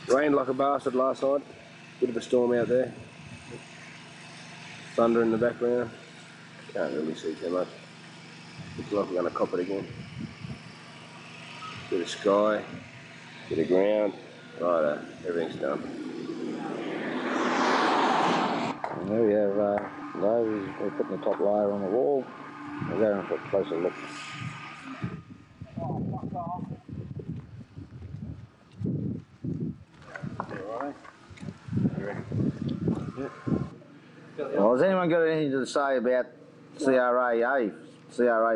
Rained like a bastard last night. Bit of a storm out there. Thunder in the background. Can't really see too much. Looks like we're going to cop it again. Bit of sky, bit of ground. Right, everything's done. And there we have those. We're putting the top layer on the wall. We're going for a closer look. Well, has anyone got anything to say about CRA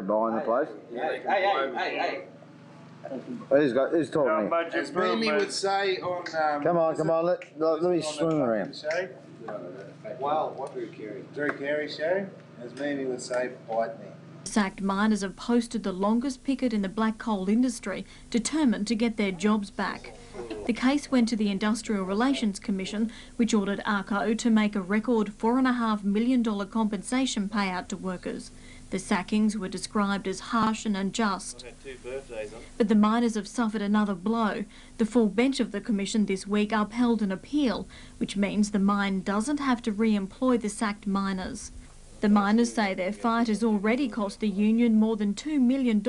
buying the place? Hey. Who's talking here? As Mimi would say on... Come on, let me swim around. Well, what Drew Carey show? As Mimi would say, bite me. Sacked miners have posted the longest picket in the black coal industry, determined to get their jobs back. The case went to the Industrial Relations Commission, which ordered ARCO to make a record $4.5 million compensation payout to workers. The sackings were described as harsh and unjust. But the miners have suffered another blow. The full bench of the commission this week upheld an appeal, which means the mine doesn't have to re-employ the sacked miners. The miners say their fight has already cost the union more than $2 million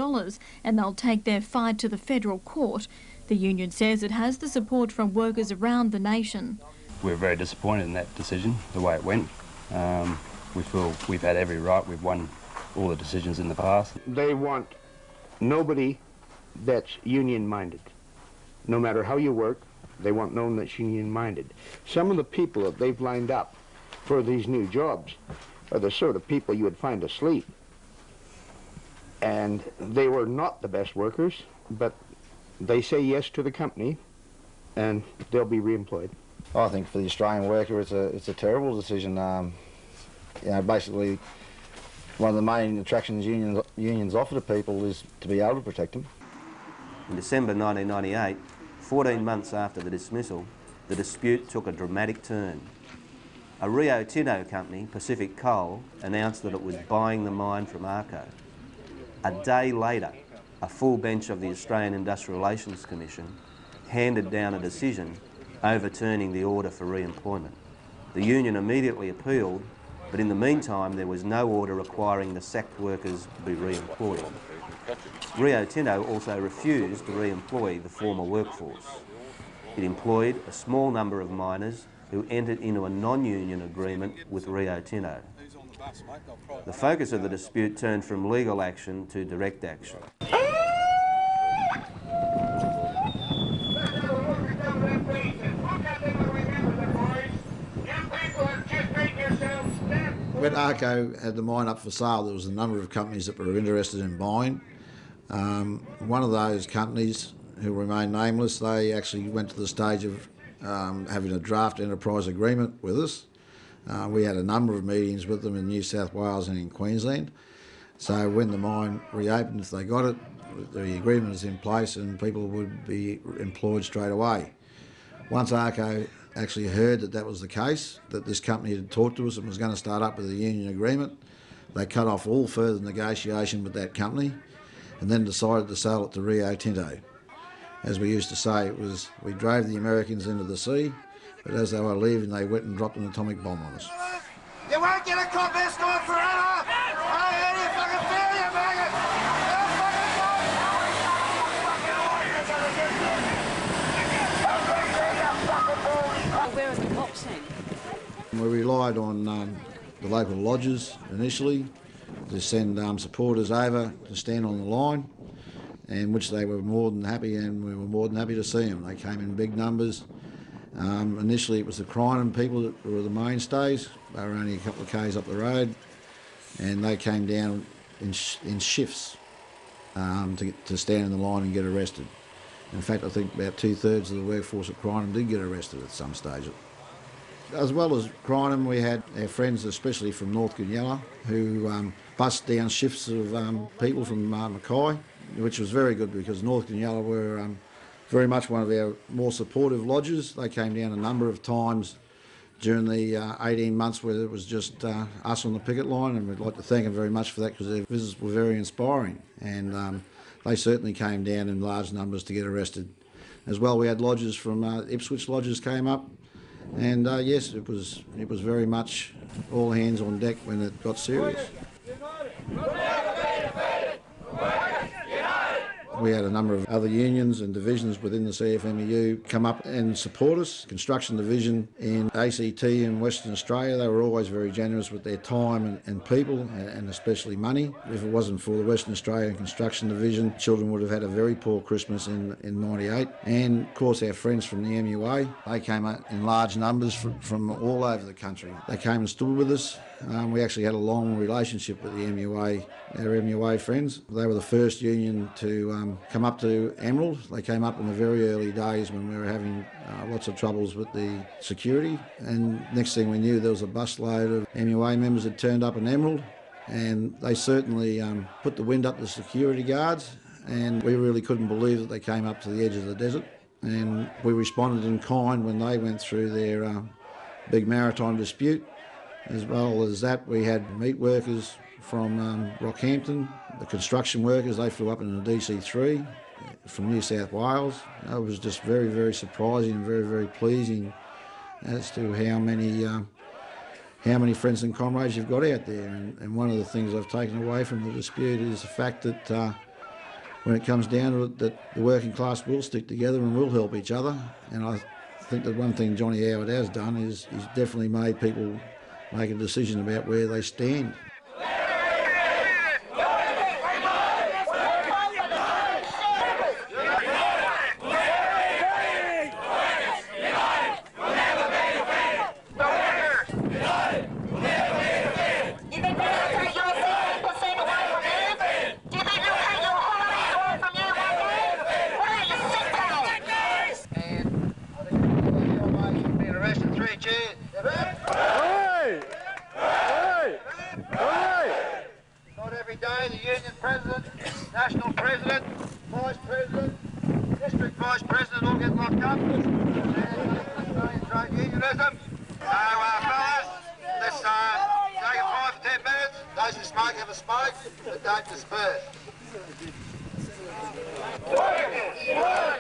and they'll take their fight to the federal court. The union says it has the support from workers around the nation. We're very disappointed in that decision, the way it went. We feel we've had every right. We've won all the decisions in the past. They want nobody that's union-minded. No matter how you work, they want no one that's union-minded. Some of the people that they've lined up for these new jobs are the sort of people you would find asleep. And they were not the best workers, but they say yes to the company and they'll be re-employed. I think for the Australian worker it's a terrible decision. Basically one of the main attractions unions offer to people is to be able to protect them. In December 1998, 14 months after the dismissal, the dispute took a dramatic turn. A Rio Tinto company, Pacific Coal, announced that it was buying the mine from ARCO. A day later, a full bench of the Australian Industrial Relations Commission handed down a decision overturning the order for re-employment. The union immediately appealed, but in the meantime there was no order requiring the sacked workers be re-employed. Rio Tinto also refused to re-employ the former workforce. It employed a small number of miners who entered into a non-union agreement with Rio Tinto. The focus of the dispute turned from legal action to direct action. When ARCO had the mine up for sale, there was a number of companies that were interested in buying. One of those companies, who remain nameless, they actually went to the stage of having a draft enterprise agreement with us. We had a number of meetings with them in New South Wales and in Queensland. So when the mine reopened, if they got it, the agreement is in place and people would be employed straight away. Once ARCO actually heard that that was the case, that this company had talked to us and was going to start up with a union agreement, they cut off all further negotiation with that company and then decided to sell it to Rio Tinto. As we used to say, it was, we drove the Americans into the sea, but as they were leaving, they went and dropped an atomic bomb on us. You won't get a cop escort forever! I ain't you fucking feel you, maggot! Where are the cops then? We relied on the local lodges initially to send supporters over to stand on the line, in which they were more than happy, and we were more than happy to see them. They came in big numbers. Initially it was the Crinum people that were the mainstays. They were only a couple of k's up the road, and they came down in shifts to stand in the line and get arrested. In fact, I think about 2/3 of the workforce at Crinum did get arrested at some stage. As well as Crinum, we had our friends, especially from North Goonyella, who bust down shifts of people from Mackay, which was very good because North Goonyella were very much one of our more supportive lodges. They came down a number of times during the 18 months where it was just us on the picket line, and we'd like to thank them very much for that because their visits were very inspiring, and they certainly came down in large numbers to get arrested As well, we had lodges from Ipswich lodges came up, and yes, it was very much all hands on deck when it got serious. We had a number of other unions and divisions within the CFMEU come up and support us. Construction division in ACT in Western Australia, they were always very generous with their time and people, and especially money. If it wasn't for the Western Australian Construction Division, children would have had a very poor Christmas in '98. And of course our friends from the MUA, they came out in large numbers from all over the country. They came and stood with us. We actually had a long relationship with the MUA, our MUA friends. They were the first union to come up to Emerald. They came up in the very early days when we were having lots of troubles with the security, and next thing we knew there was a busload of MUA members that turned up in Emerald, and they certainly put the wind up the security guards, and we really couldn't believe that they came up to the edge of the desert. And we responded in kind when they went through their big maritime dispute. As well as that, we had meat workers from Rockhampton, the construction workers, they flew up in a DC-3 from New South Wales. It was just very, very surprising and very, very pleasing as to how many friends and comrades you've got out there. And one of the things I've taken away from the dispute is the fact that when it comes down to it, that the working class will stick together and will help each other. And I think that one thing Johnny Howard has done is he's definitely made people make a decision about where they stand. The union president, national president, vice president, district vice president all get locked up. And trade unionism. So, fellas, let's take a 5 to 10 minutes. Those who smoke have a smoke, but don't disperse. Workers!